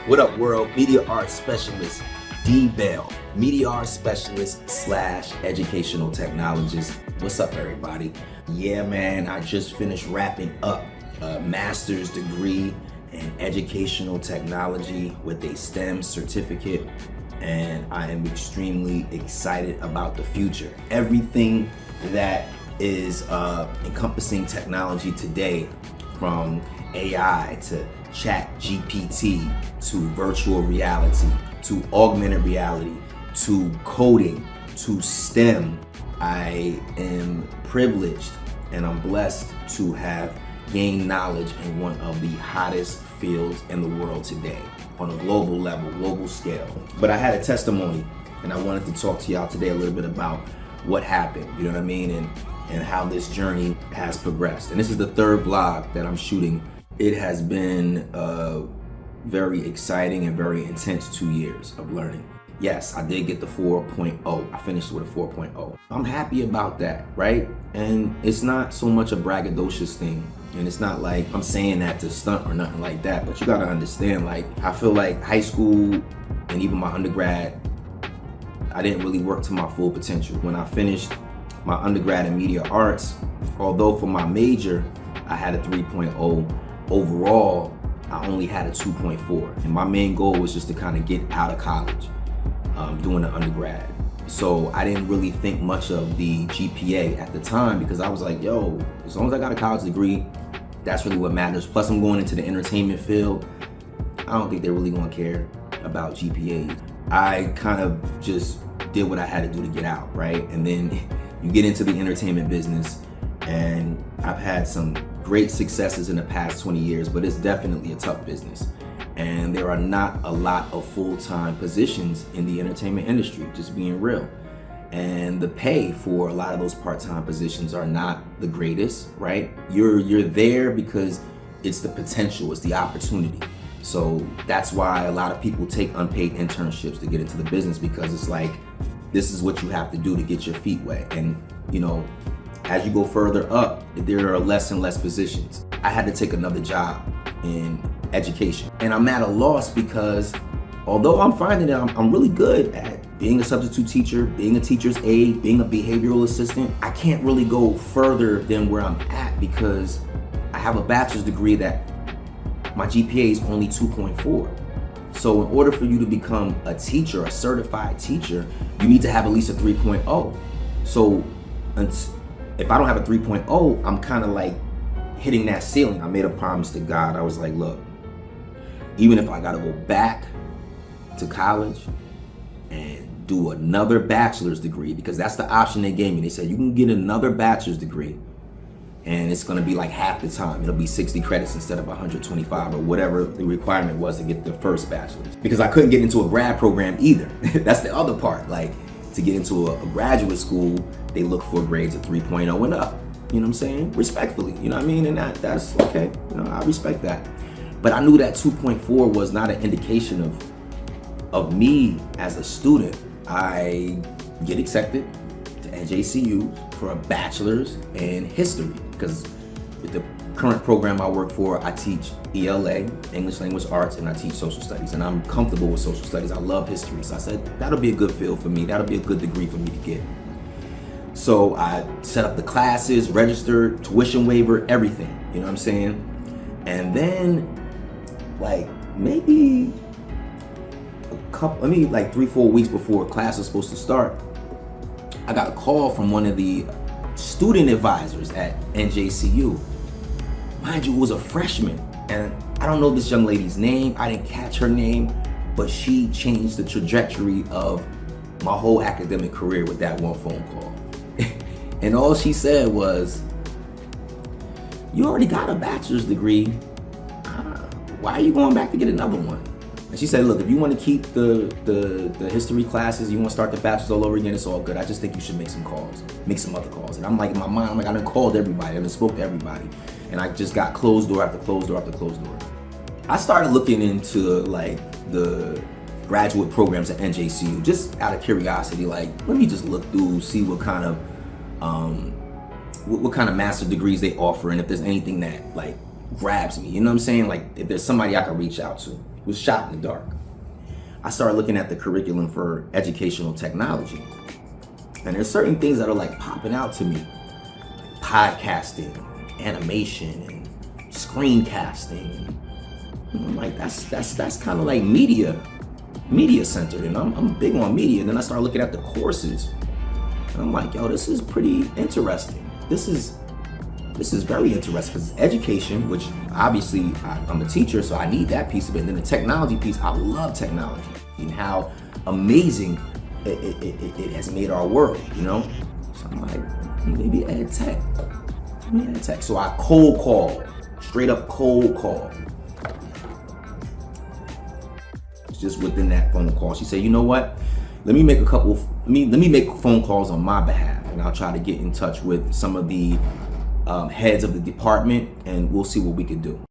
What up, world? Media arts specialist D.Bail, media arts specialist / educational technologist. What's up, everybody? Yeah, man, I just finished wrapping up a master's degree in educational technology with a STEM certificate, and I am extremely excited about the future. Everything that is encompassing technology today, from AI to Chat GPT to virtual reality to augmented reality to coding to STEM. I am privileged and I'm blessed to have gained knowledge in one of the hottest fields in the world today on a global level, global scale. But I had a testimony and I wanted to talk to y'all today a little bit about what happened, you know what I mean, and how this journey has progressed. And this is the third vlog that I'm shooting. It has been very exciting and very intense 2 years of learning. Yes, I did get the 4.0. I finished with a 4.0. I'm happy about that, right? And it's not so much a braggadocious thing. And it's not like I'm saying that to stunt or nothing like that, but you gotta understand, like, I feel like high school and even my undergrad, I didn't really work to my full potential. When I finished my undergrad in media arts, although for my major, I had a 3.0, overall, I only had a 2.4. And my main goal was just to kind of get out of college, doing the undergrad. So I didn't really think much of the GPA at the time because I was like, yo, as long as I got a college degree, that's really what matters. Plus I'm going into the entertainment field. I don't think they're really gonna care about GPAs. I kind of just did what I had to do to get out, right? And then you get into the entertainment business, and I've had some great successes in the past 20 years, but it's definitely a tough business. And there are not a lot of full-time positions in the entertainment industry, just being real. And the pay for a lot of those part-time positions are not the greatest, right? You're there because it's the potential, it's the opportunity. So that's why a lot of people take unpaid internships to get into the business, because it's like, this is what you have to do to get your feet wet. And you know, as you go further up, there are less and less positions. I had to take another job in education. And I'm at a loss because although I'm finding that I'm really good at being a substitute teacher, being a teacher's aide, being a behavioral assistant, I can't really go further than where I'm at because I have a bachelor's degree that my GPA is only 2.4. So in order for you to become a teacher, a certified teacher, you need to have at least a 3.0. So if I don't have a 3.0, I'm kind of like hitting that ceiling. I made a promise to God. I was like, look, even if I gotta go back to college and do another bachelor's degree, because that's the option they gave me. They said, you can get another bachelor's degree and it's gonna be like half the time. It'll be 60 credits instead of 125 or whatever the requirement was to get the first bachelor's. Because I couldn't get into a grad program either. That's the other part. Like, to get into a graduate school, they look for grades of 3.0 and up. You know what I'm saying? Respectfully, you know what I mean? And that's okay. You know, I respect that. But I knew that 2.4 was not an indication of me as a student. I get accepted to NJCU for a bachelor's in history, because with the current program I work for, I teach ELA, English Language Arts, and I teach social studies, and I'm comfortable with social studies. I love history, so I said, that'll be a good field for me. That'll be a good degree for me to get. So I set up the classes, registered, tuition waiver, everything, you know what I'm saying? And then, like, maybe like 3-4 weeks before class was supposed to start, I got a call from one of the student advisors at NJCU. Mind you, it was a freshman, and I don't know this young lady's name. I didn't catch her name, but she changed the trajectory of my whole academic career with that one phone call. And all she said was, you already got a bachelor's degree. Why are you going back to get another one? And she said, look, if you want to keep the history classes, you want to start the bachelor's all over again, it's all good. I just think you should make some other calls. And I'm like, in my mind, I'm like, I done called everybody, I done spoke to everybody. And I just got closed door after closed door after closed door. I started looking into like the graduate programs at NJCU, just out of curiosity, like, let me just look through, see what kind of master degrees they offer, and if there's anything that like grabs me, you know what I'm saying? Like, if there's somebody I can reach out to, was shot in the dark. I started looking at the curriculum for educational technology. And there's certain things that are like popping out to me. Podcasting, animation, and screencasting. And I'm like, that's kind of like media centered. And I'm big on media. And then I started looking at the courses. And I'm like, yo, this is pretty interesting. This is very interesting because education, which obviously I'm a teacher, so I need that piece of it. And then the technology piece, I love technology and how amazing it has made our world, you know? So I'm like, maybe EdTech. So I cold call, straight up cold call. It's just within that phone call. She said, you know what? Let me make phone calls on my behalf, and I'll try to get in touch with some of the heads of the department, and we'll see what we can do.